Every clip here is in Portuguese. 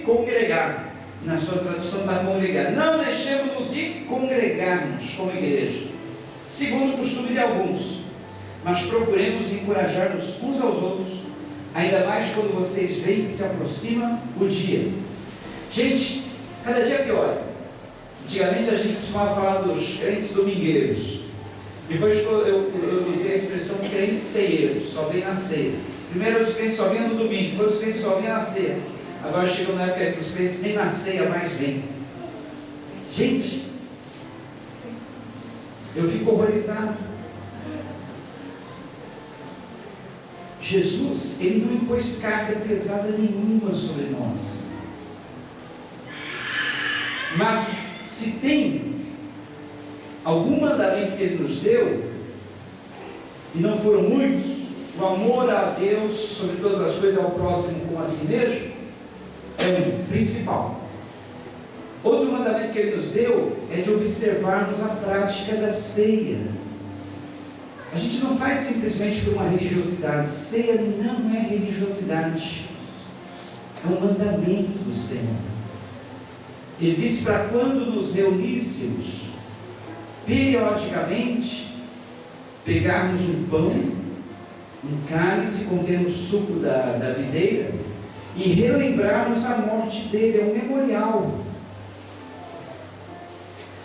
congregar. Na sua tradução está congregar. Não deixemos de congregar-nos como igreja, segundo o costume de alguns, mas procuremos encorajar-nos uns aos outros, ainda mais quando vocês veem que se aproxima o dia. Gente, cada dia pior. Antigamente a gente costumava falar dos crentes domingueiros. Depois eu usei a expressão crentes ceieiros, só vem na ceia. Primeiro os crentes só vinham no domingo, depois os crentes só vinham na ceia. Agora chegou na época que os crentes nem na ceia mais vêm. Gente, eu fico horrorizado. Jesus, Ele não impôs carga pesada nenhuma sobre nós. Mas se tem algum mandamento que Ele nos deu, e não foram muitos, o amor a Deus sobre todas as coisas, ao próximo como a si mesmo, é o principal. Outro mandamento que Ele nos deu é de observarmos a prática da ceia. A gente não faz simplesmente por uma religiosidade. Ceia não é religiosidade, é um mandamento do Senhor. Ele disse para quando nos reuníssemos, periodicamente, pegarmos um pão, um cálice contendo o suco da videira, e relembrarmos a morte dele. É um memorial.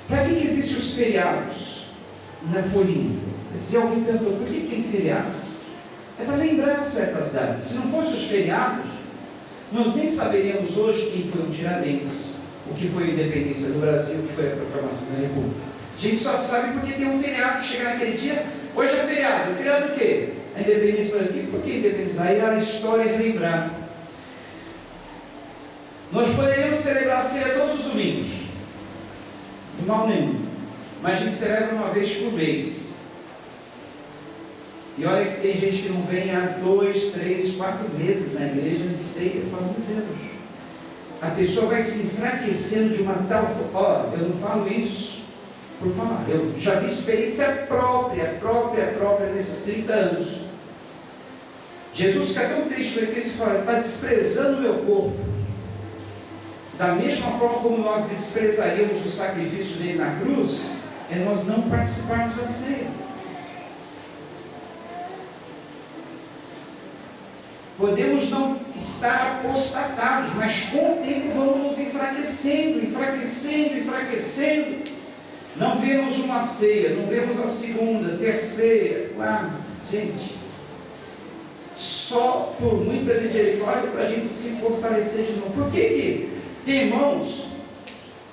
Para que existem os feriados na folhinha? Se alguém perguntou, por que tem feriado? É para lembrar certas datas. Se não fossem os feriados, nós nem saberíamos hoje quem foi o Tiradentes, o que foi a independência do Brasil, o que foi a proclamação da República. A gente só sabe porque tem um feriado. Chega naquele dia, hoje é feriado. Feriado do quê? A independência do Brasil. Por que a independência? Aí a história é relembrada. Nós poderíamos celebrar a ceia todos os domingos, de mal nenhum, mas a gente celebra uma vez por mês. E olha que tem gente que não vem há 2, 3, 4 meses na igreja de ceia. Eu falo, meu Deus, a pessoa vai se enfraquecendo de uma tal forma. Olha, eu não falo isso por falar, eu já vi experiência própria nesses 30 anos. Jesus fica tão triste com ele que ele fala, está desprezando o meu corpo. Da mesma forma como nós desprezaríamos o sacrifício dele na cruz, é nós não participarmos da ceia. Podemos não estar apostatados, mas com o tempo vamos nos enfraquecendo. Não vemos uma ceia, não vemos a segunda, terceira, quarta. Gente, só por muita misericórdia para a gente se fortalecer de novo. Por que tem irmãos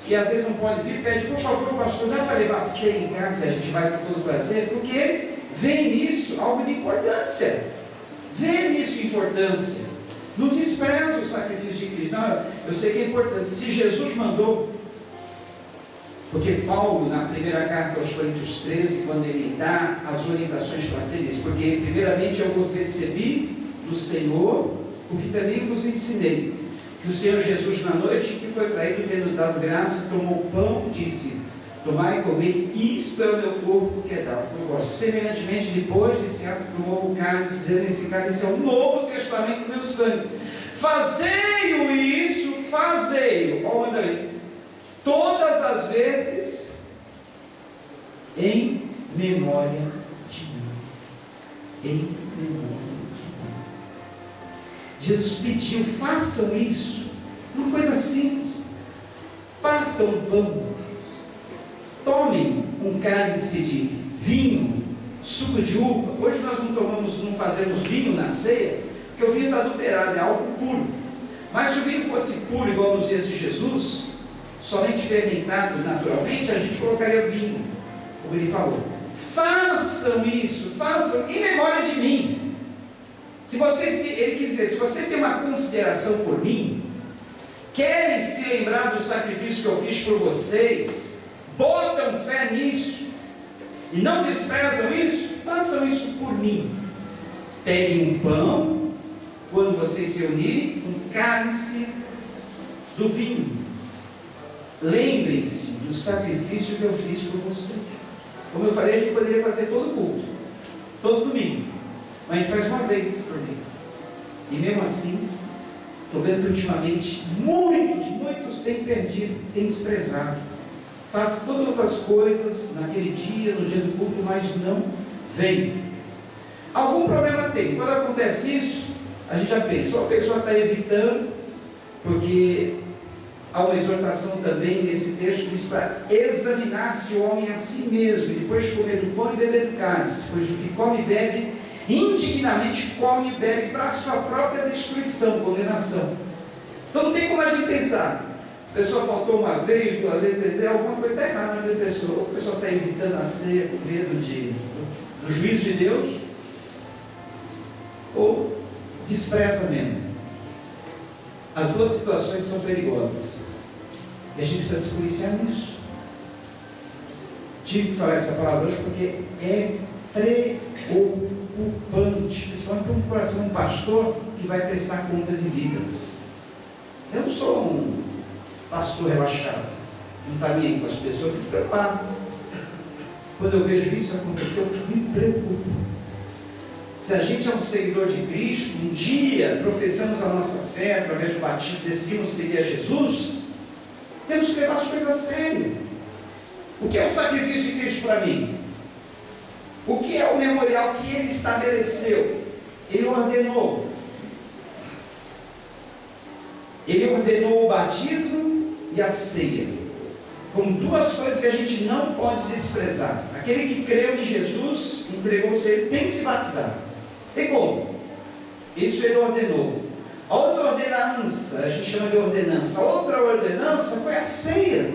que às vezes não podem vir, pede, por favor, pastor, dá para levar ceia em casa? A gente vai com todo prazer, porque vê nisso algo de importância. Não despreza o sacrifício de Cristo. Não, eu sei que é importante. Se Jesus mandou, porque Paulo, na primeira carta aos Coríntios 13, quando ele dá as orientações para ser isso, porque primeiramente eu vos recebi do Senhor, o que também vos ensinei, que o Senhor Jesus, na noite que foi traído, tendo dado graça, tomou o pão e disse, tomai e comei, isto é o meu corpo que é dado por vós. Semelhantemente, depois desse ato, tomou o cálice, dizendo, esse cálice é o novo testamento do meu sangue. Fazei-o isso, fazei-o. Olha o mandamento. Todas as vezes, em memória de mim. Em memória de mim. Jesus pediu, façam isso. Uma coisa simples. Partam o pão. Tomem um cálice de vinho, suco de uva. Hoje nós não fazemos vinho na ceia, porque o vinho está adulterado, é algo puro. Mas se o vinho fosse puro, igual nos dias de Jesus, somente fermentado naturalmente, a gente colocaria vinho, como ele falou. Façam isso, façam em memória de mim. Ele quis dizer, se vocês têm uma consideração por mim, querem se lembrar do sacrifício que eu fiz por vocês, botam fé nisso e não desprezam isso, façam isso por mim. Peguem um pão, quando vocês se unirem, um cálice do vinho. Lembrem-se do sacrifício que eu fiz por vocês. Como eu falei, a gente poderia fazer todo culto, todo domingo, mas a gente faz uma vez por mês. E mesmo assim, Estou vendo que ultimamente muitos têm perdido, têm desprezado. Faz todas outras coisas naquele dia, no dia do culto, mas não vem. Algum problema tem. Quando acontece isso, a gente já pensa, ou a pessoa está evitando, porque há uma exortação também nesse texto que diz para examinar-se o homem a si mesmo, e depois de comer do pão e beber do cálice, pois o que come e bebe, indignamente come e bebe para a sua própria destruição, condenação. Então não tem como a gente pensar, a pessoa faltou uma vez, 2 vezes, alguma coisa está errada na vida da pessoa, ou a pessoa está evitando a ceia com medo do juízo de Deus, ou despreza mesmo. As duas situações são perigosas. E a gente precisa se policiar nisso. Tive que falar essa palavra hoje porque é preocupante, principalmente para um coração, um pastor que vai prestar conta de vidas. Eu não sou um pastor relaxado, não está nem aí com as pessoas, eu fico preocupado. Quando eu vejo isso acontecer, eu me preocupo. Se a gente é um seguidor de Cristo, um dia professamos a nossa fé através do batismo, decidimos seguir a Jesus, temos que levar as coisas a sério. O que é o sacrifício de Cristo para mim? O que é o memorial que Ele estabeleceu? Ele ordenou. Ele ordenou o batismo e a ceia, como duas coisas que a gente não pode desprezar. Aquele que creu em Jesus, entregou-se a Ele, tem que se batizar. Tem como? Isso Ele ordenou. A outra ordenança, a gente chama de ordenança. A outra ordenança foi a ceia.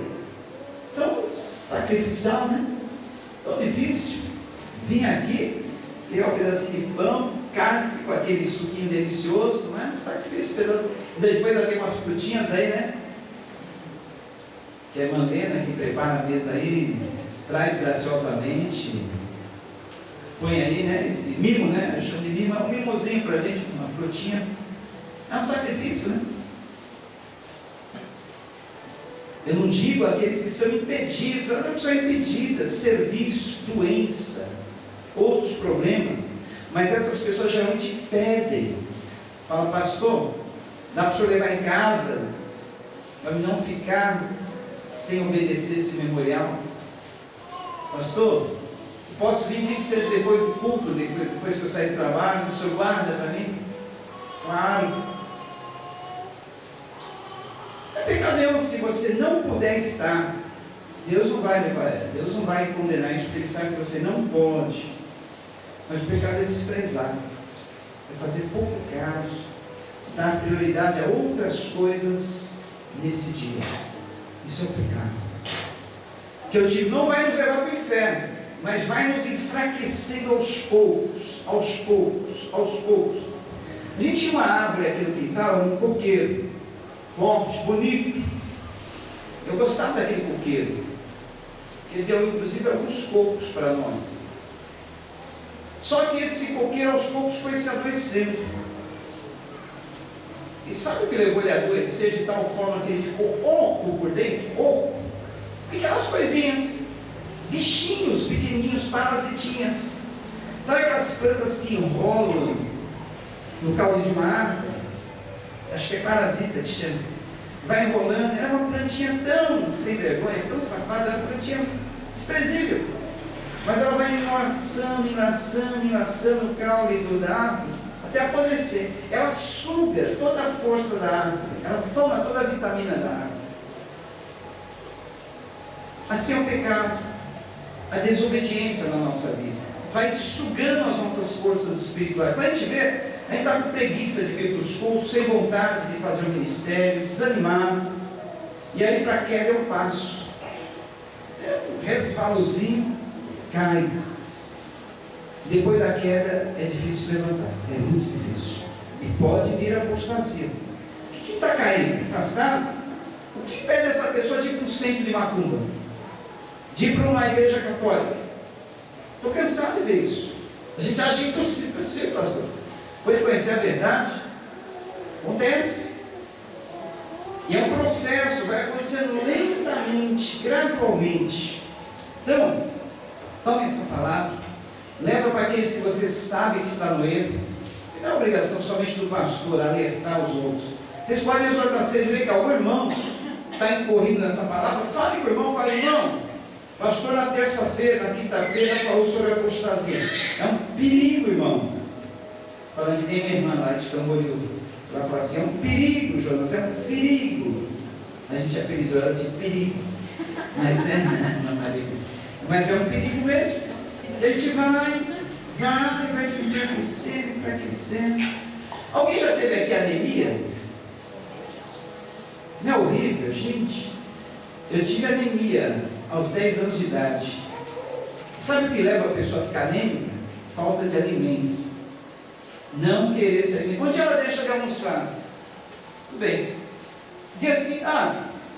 Então, sacrificial, né? Tão difícil. Vim aqui, ter um pedacinho de pão, carne-se com aquele suquinho delicioso, não é? Sacrifício. Depois ainda tem umas frutinhas aí, né? Que é Mandena, que prepara a mesa aí, traz graciosamente, põe aí, né? Esse mimo, né? Eu chamo de mimo, é um mimozinho para a gente, uma frutinha. É um sacrifício, né? Eu não digo aqueles que são impedidos, elas não são impedidas, serviço, doença, outros problemas, mas essas pessoas geralmente pedem. Fala, pastor, dá para o senhor levar em casa, para não ficar sem obedecer esse memorial? Pastor, posso vir nem que seja depois do culto, depois que eu sair do trabalho, o senhor guarda para mim? Claro. Não é pecado nenhum se você não puder estar. Deus não vai levar ela, Deus não vai condenar isso, porque Ele sabe que você não pode. Mas o pecado é desprezar, é fazer pouco caso, dar prioridade a outras coisas nesse dia. Isso é o pecado. Que eu digo, não vai nos levar para o inferno, mas vai nos enfraquecendo aos poucos, aos poucos, aos poucos. A gente tinha uma árvore aqui no quintal, um coqueiro, forte, bonito. Eu gostava daquele coqueiro. Ele deu inclusive alguns cocos para nós. Só que esse coqueiro aos poucos foi se adoecendo. E sabe o que levou ele a adoecer de tal forma que ele ficou oco por dentro? Oco. Pequenas coisinhas. Bichinhos pequenininhos, parasitinhas. Sabe aquelas plantas que enrolam no caule de uma árvore? Acho que é parasita que chama. Vai enrolando. Era uma plantinha tão sem vergonha, tão safada, era uma plantinha desprezível. Mas ela vai enlaçando o caule da árvore até apodrecer. Ela suga toda a força da árvore, ela toma toda a vitamina da árvore. Assim é o pecado, a desobediência na nossa vida. Vai sugando as nossas forças espirituais. Para a gente ver, a gente está com preguiça de vir para os cultos, sem vontade de fazer o ministério, desanimado. E aí para a queda eu passo. É um resvalozinho, cai. Depois da queda é difícil levantar, é muito difícil. E pode vir a apostasia. O que está caindo? Afastado? O que impede essa pessoa de ir para um centro de macumba? De ir para uma igreja católica? Estou cansado de ver isso. A gente acha impossível, pastor. Depois de conhecer a verdade, acontece. E é um processo, vai acontecendo lentamente, gradualmente. Então, tome essa palavra, leva para aqueles que você sabe que está no erro. Não é obrigação somente do pastor alertar os outros, Vocês podem exortar, vocês verem que algum irmão está incorrido nessa palavra, fale com o irmão, fale, irmão, o pastor na terça-feira, na quinta-feira, falou sobre a apostasia. É um perigo, irmão. Falando que tem minha irmã lá de Camboriú. Ela fala assim, é um perigo, Jonas, é um perigo. A gente apelidou ela de perigo. Mas é um perigo mesmo. A gente vai se enfraquecendo. Alguém já teve aqui anemia? Não é horrível, gente? Eu tive anemia aos 10 anos de idade. Sabe o que leva a pessoa a ficar anêmica? Falta de alimento. Não querer se alimentar. Onde ela deixa de almoçar? Tudo bem. Dia seguinte,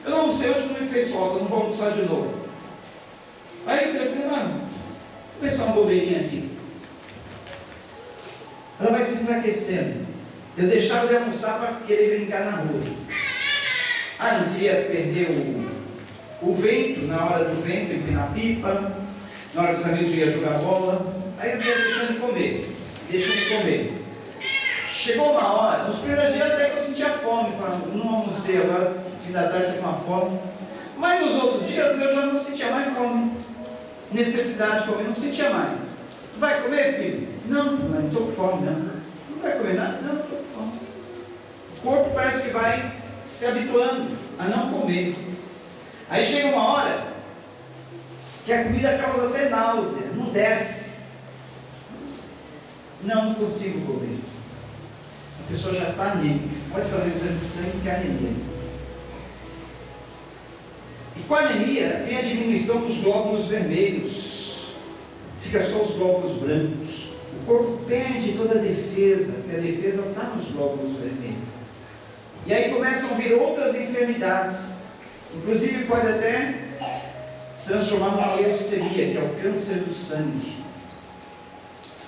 eu não almocei hoje, não me fez falta, não vou almoçar de novo. Aí eu assim, vou ver só uma bobeirinha aqui. Ela vai se enfraquecendo. Eu deixava de almoçar para querer brincar na rua. Não queria perder o vento, na hora do vento, empinar pipa, na hora que os amigos iam jogar bola. Aí eu ia deixando de comer. Chegou uma hora, nos primeiros dias até que eu sentia fome, falava, não almocei agora, no fim da tarde estou com uma fome. Mas nos outros dias eu já não sentia mais fome, necessidade de comer, não sentia mais. Vai comer, filho? Não estou com fome, não. Não vai comer nada? Não estou com fome. O corpo parece que vai se habituando a não comer. Aí chega uma hora que a comida causa até náusea, não desce. Não consigo comer. A pessoa já está anêmica. Pode fazer exame de sangue que é anemia. E com a anemia vem a diminuição dos glóbulos vermelhos. Fica só os glóbulos brancos. O corpo perde toda a defesa, porque a defesa está nos glóbulos vermelhos. E aí começam a vir outras enfermidades. Inclusive pode até se transformar numa leucemia, que é o câncer do sangue.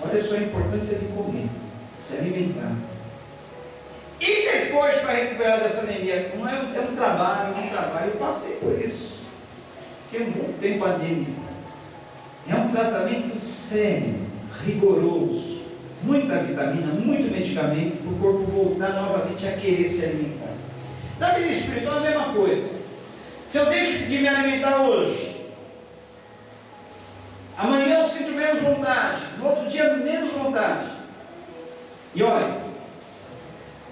Olha só a importância de comer, se alimentar. E depois, para recuperar dessa anemia, é um trabalho. Eu passei por isso. Fiquei um bom tempo anêmico. É um tratamento sério, rigoroso, muita vitamina, muito medicamento, para o corpo voltar novamente a querer se alimentar. Na vida espiritual é a mesma coisa. Se eu deixo de me alimentar hoje, amanhã eu sinto menos vontade, no outro dia menos vontade. E olha,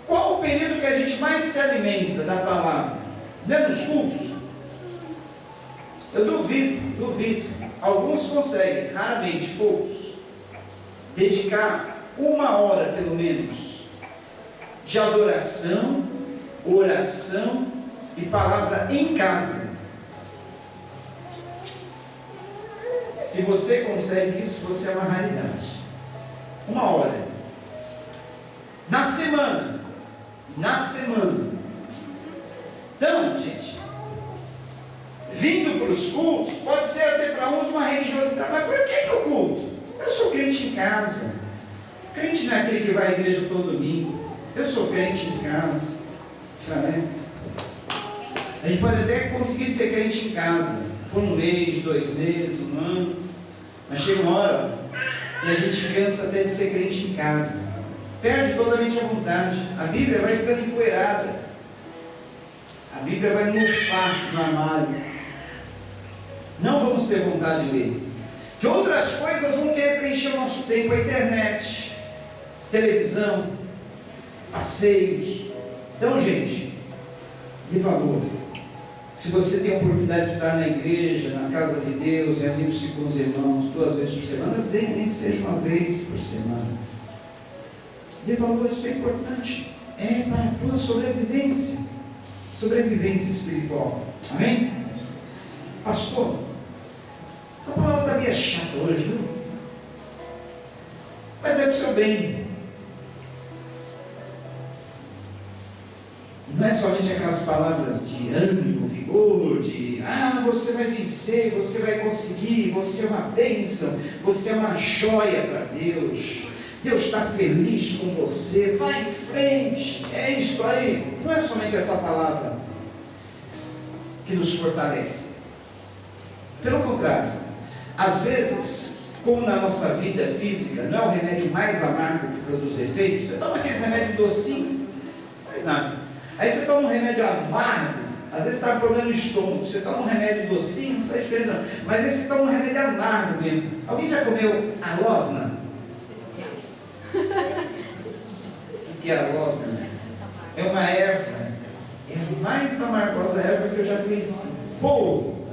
qual o período que a gente mais se alimenta da palavra? Não é nos cultos? Eu duvido. Alguns conseguem, raramente, poucos, dedicar 1 hora pelo menos de adoração, oração e palavra em casa. Se você consegue isso, você é uma raridade. 1 hora. Na semana. Então, gente, vindo para os cultos, pode ser até para uns uma religiosidade, mas por que o culto? Eu sou crente em casa. Crente não é aquele que vai à igreja todo domingo. Eu sou crente em casa. A gente pode até conseguir ser crente em casa, por 1 mês, 2 meses, 1 ano, mas chega uma hora e a gente cansa até de ser crente em casa. Perde totalmente a vontade. A Bíblia vai ficando empoeirada. A Bíblia vai mofar no armário. Não vamos ter vontade de ler. Que outras coisas vão querer preencher o nosso tempo. A internet, televisão, passeios. Então, gente, dê valor. Se você tem a oportunidade de estar na igreja, na casa de Deus, reunir-se com os irmãos 2 vezes por semana, nem que seja 1 vez por semana. Dê valor, isso é importante. É para a tua sobrevivência espiritual. Amém? Pastor, essa palavra está meio chata hoje, viu? Mas é para o seu bem. Não é somente aquelas palavras de ânimo, vigor, de você vai vencer, você vai conseguir, você é uma bênção, você é uma joia para Deus. Deus está feliz com você, vai em frente, é isso aí. Não é somente essa palavra que nos fortalece. Pelo contrário, às vezes, como na nossa vida física, não é o remédio mais amargo que produz efeito. Você toma aqueles remédios docinhos, não faz nada. Aí você toma um remédio amargo, às vezes está com problema no estômago, você toma um remédio docinho, não faz diferença não. Mas às vezes você toma um remédio amargo mesmo. Alguém já comeu alosna? O que é alosna? É uma erva, é a mais amargosa erva que eu já conheci. Bolo.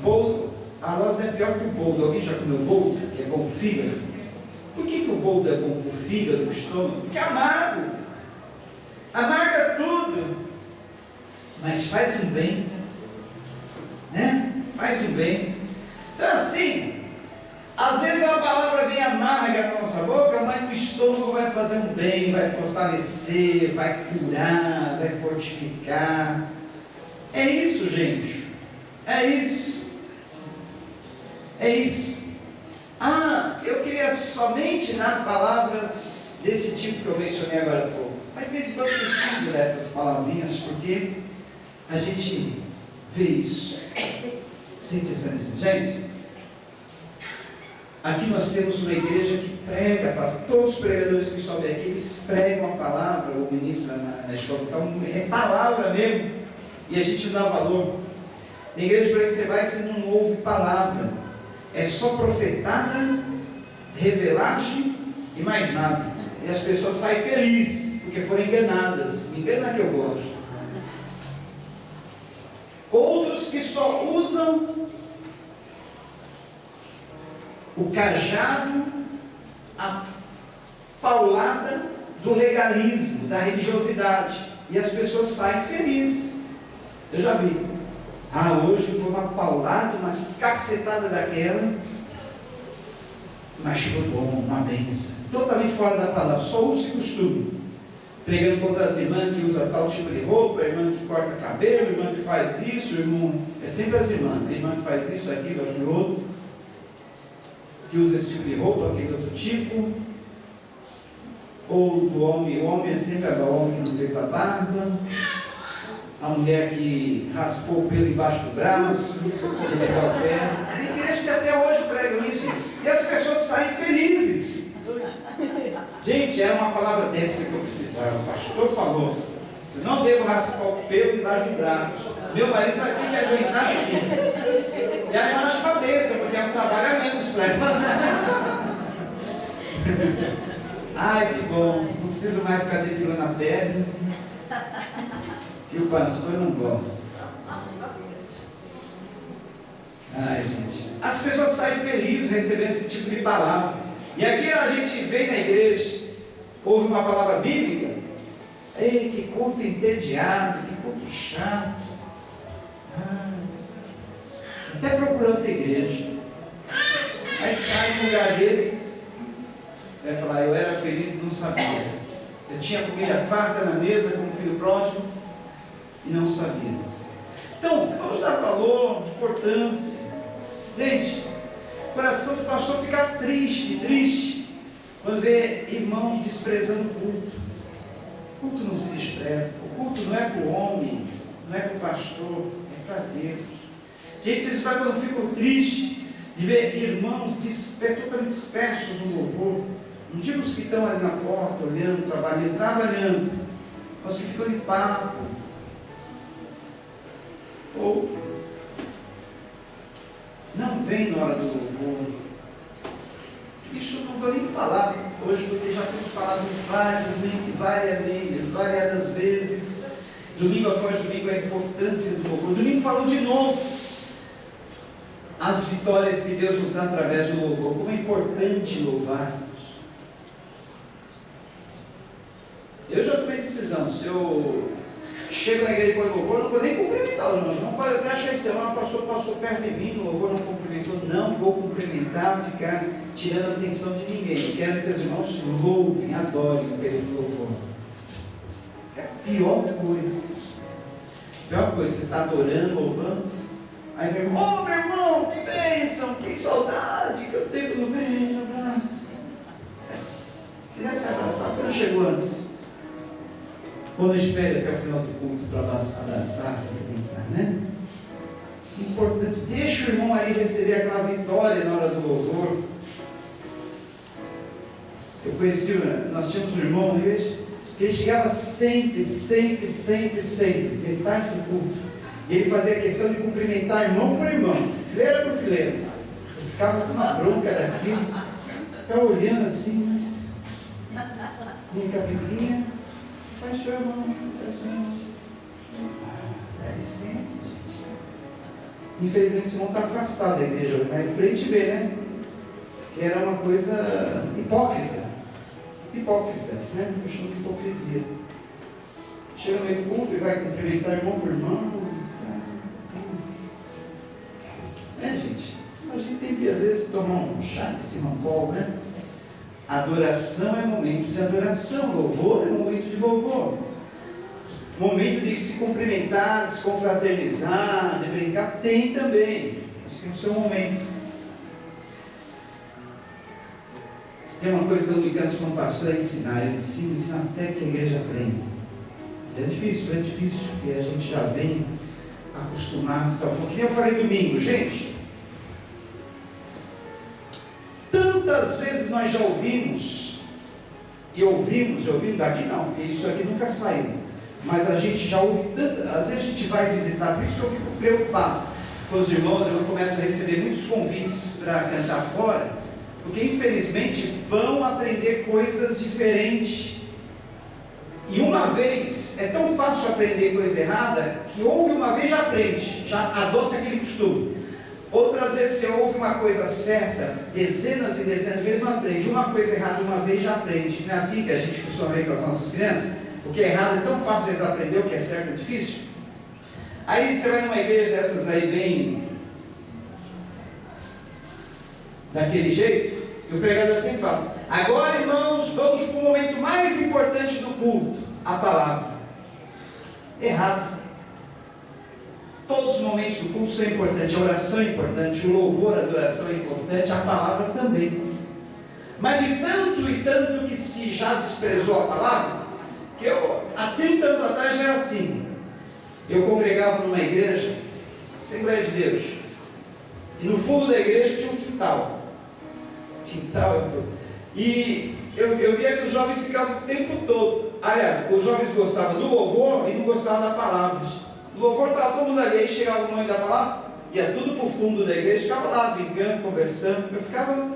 Bolo, a alosna é pior que o boldo. Alguém já comeu boldo, que é bom para o fígado? Por que o boldo é bom para o fígado, para o estômago? Porque é amargo. Amarga tudo. Mas faz um bem, né? Faz um bem. Então assim, às vezes a palavra vem amarga na nossa boca, mas o estômago vai fazer um bem, vai fortalecer, vai curar, vai fortificar. É isso, gente. É isso. É isso. Eu queria somente dar palavras desse tipo que eu mencionei agora há pouco. Mas de vez em quando eu preciso dessas palavrinhas, porque a gente vê isso. Sente essa necessidade? Gente, aqui nós temos uma igreja que prega, para todos os pregadores que sobem aqui, eles pregam a palavra, ou ministram na escola, então é palavra mesmo, e a gente dá valor. Tem igreja por aí que você vai e você não ouve palavra, é só profetada, revelagem e mais nada, e as pessoas saem felizes, porque foram enganadas. Engana que eu gosto. Outros que só usam o cajado, a paulada do legalismo, da religiosidade, e as pessoas saem felizes. Eu já vi. Hoje foi uma paulada, uma cacetada daquela, mas foi bom, uma bênção. Totalmente fora da palavra, só uso e costume. Pregando contra as irmãs que usam tal tipo de roupa, a irmã que corta cabelo, a irmã que faz isso, o irmão, é sempre as irmãs, a irmã que faz isso, aquilo outro, que usa esse tipo de roupa, aquele outro tipo, ou do homem, o homem é sempre o homem que não fez a barba, a mulher que raspou o pelo embaixo do braço, que levar o pé. Tem igreja que até hoje pregam isso, e as pessoas saem felizes. Gente, era uma palavra dessa que eu precisava. O pastor falou: eu não devo raspar o pelo embaixo do braço. Meu marido vai ter que aguentar assim. E aí eu acho cabeça, porque é um trabalho a menos para ela. Ai, que bom. Não preciso mais ficar depilando a perna, que o pastor não gosta. Ai, gente. As pessoas saem felizes recebendo esse tipo de palavra. E aqui a gente vem na igreja, ouve uma palavra bíblica. Ei, que culto entediado, que culto chato. Até procurar outra igreja. Aí cai num lugar desses, vai falar: eu era feliz e não sabia. Eu tinha comida farta na mesa como filho pródigo e não sabia. Então, vamos dar valor, importância. Gente, o coração do pastor fica triste, quando vê irmãos desprezando o culto. O culto não se despreza. O culto não é para o homem, não é para o pastor, é para Deus. Gente, vocês sabem quando eu fico triste de ver irmãos totalmente dispersos no louvor. Não digo os que estão ali na porta, olhando, trabalhando, mas que ficam de papo. Ou não vem na hora do louvor. Isso não vou nem falar hoje, porque já fomos falando variadas vezes, domingo após domingo, a importância do louvor. Domingo falou de novo as vitórias que Deus nos dá através do louvor, como é importante louvarmos. Eu já tomei decisão: se eu chego na igreja com o louvor, não vou nem cumprimentar os irmãos. Não pode até achar estranho: o pastor passou perto de mim, o louvor não cumprimentou. Não vou cumprimentar, ficar tirando a atenção de ninguém. Eu quero que os irmãos louvem, adorem o período do louvor. É a pior coisa. Você está adorando, louvando, aí vem: meu irmão, que bênção, que saudade que eu tenho no meio, abraço. Quisesse abraçar, mas não chegou antes. Ou não espere até o final do culto para abraçar, né? Importante, deixa o irmão aí receber aquela vitória na hora do louvor. Nós tínhamos um irmão na igreja, que ele chegava sempre, metade do culto, e ele fazia questão de cumprimentar irmão por irmão, fileira por fileira. Eu ficava com uma bronca daquilo, ficava olhando assim, mas vinha com a biblinha, faz seu irmão, faz seu irmão. Dá licença, gente. Infelizmente esse irmão está afastado da igreja, mas para a gente ver, né? Que era uma coisa hipócrita, né? Eu chamo de hipocrisia. Chega no meio do culto e vai cumprimentar irmão por irmão. Gente, a gente tem que às vezes tomar um chá de Simão, né? Adoração é momento de adoração, louvor é momento de louvor. Momento de se cumprimentar, de se confraternizar, de brincar, tem também. Isso tem o seu momento. Se tem uma coisa que eu me canso como pastor é ensinar. Eu ensino até que a igreja aprenda. Mas é difícil, porque a gente já vem acostumado. Que nem eu falei domingo, gente. Tantas vezes nós já ouvimos, ouvimos daqui não, porque isso aqui nunca saiu. Mas a gente já ouve, às vezes a gente vai visitar, por isso que eu fico preocupado com os irmãos. Eu começo a receber muitos convites para cantar fora, porque infelizmente vão aprender coisas diferentes. E uma vez, é tão fácil aprender coisa errada, que ouve uma vez já aprende, já adota aquele costume. Outras vezes você ouve uma coisa certa, dezenas e dezenas de vezes não aprende. Uma coisa errada uma vez já aprende. Não é assim que a gente costuma ver com as nossas crianças? O que é errado é tão fácil eles aprender, o que é certo é difícil. Aí você vai numa igreja dessas aí bem daquele jeito, e o pregador sempre fala: agora, irmãos, vamos para o momento mais importante do culto, a palavra. Errado. Todos os momentos do culto são importantes, a oração é importante, o louvor, a adoração é importante, a palavra também. Mas de tanto e tanto que se já desprezou a palavra, que eu, há 30 anos atrás já era assim. Eu congregava numa igreja, Assembleia de Deus, e no fundo da igreja tinha um quintal. E eu via que os jovens ficavam o tempo todo. Aliás, os jovens gostavam do louvor e não gostavam da palavra. O louvor estava todo mundo ali, aí chegava o momento da palavra, ia tudo para o fundo da igreja, ficava lá brincando, conversando. Eu ficava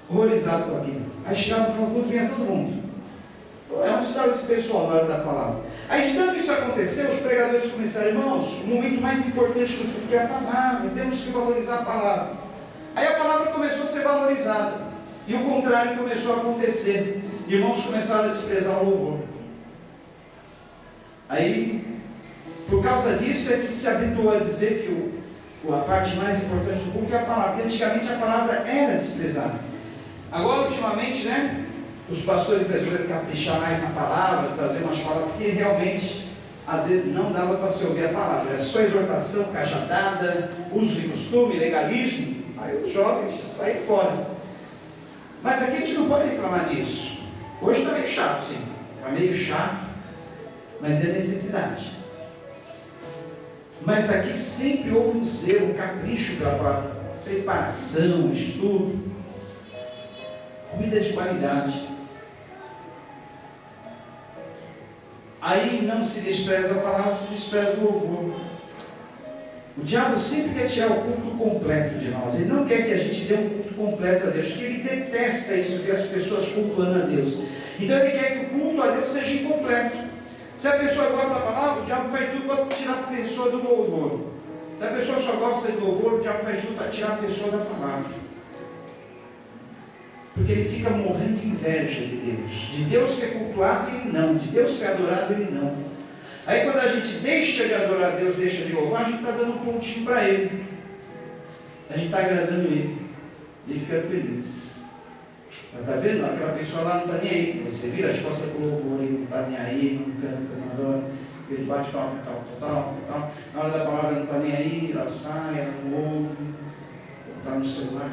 horrorizado com aquilo. Aí chegava no fundo do culto, vinha todo mundo. Onde estava esse pessoal na hora da palavra? Aí de tanto isso aconteceu, os pregadores começaram: irmãos, o momento mais importante do culto é a palavra, temos que valorizar a palavra. Aí a palavra começou a ser valorizada, e o contrário começou a acontecer. Irmãos começaram a desprezar o louvor. Aí, por causa disso é que se habituou a dizer que a parte mais importante do culto é a palavra, porque antigamente a palavra era desprezada. Agora, ultimamente, né, os pastores resolveram caprichar mais na palavra, trazer umas palavras, porque realmente, às vezes, não dava para se ouvir a palavra. Era só exortação, cajadada, uso e costume, legalismo. Aí os jovens saíram fora. Mas aqui a gente não pode reclamar disso. Hoje está meio chato, sim. Está meio chato, mas é necessidade. Mas aqui sempre houve um zelo, um capricho pela palavra, preparação, estudo, comida de qualidade. Aí não se despreza a palavra, se despreza o louvor. O diabo sempre quer tirar o culto completo de nós. Ele não quer que a gente dê um culto completo a Deus, porque ele detesta isso, ver as pessoas cultuando a Deus. Então ele quer que o culto a Deus seja incompleto. Se a pessoa gosta da palavra, o diabo faz tudo para tirar a pessoa do louvor. Se a pessoa só gosta de louvor, o diabo faz tudo para tirar a pessoa da palavra. Porque ele fica morrendo de inveja de Deus ser cultuado e ele não, de Deus ser adorado ele não. Aí quando a gente deixa de adorar a Deus, deixa de louvar, a gente está dando um pontinho para ele. A gente está agradando ele. Ele fica feliz. Mas está vendo? Aquela pessoa lá não está nem aí. Você vira as costas para o louvor, ele não está nem aí, não canta, não adora. Ele bate palma, tal. Na hora da palavra não está nem aí, ela sai, ela não ouve, está no celular.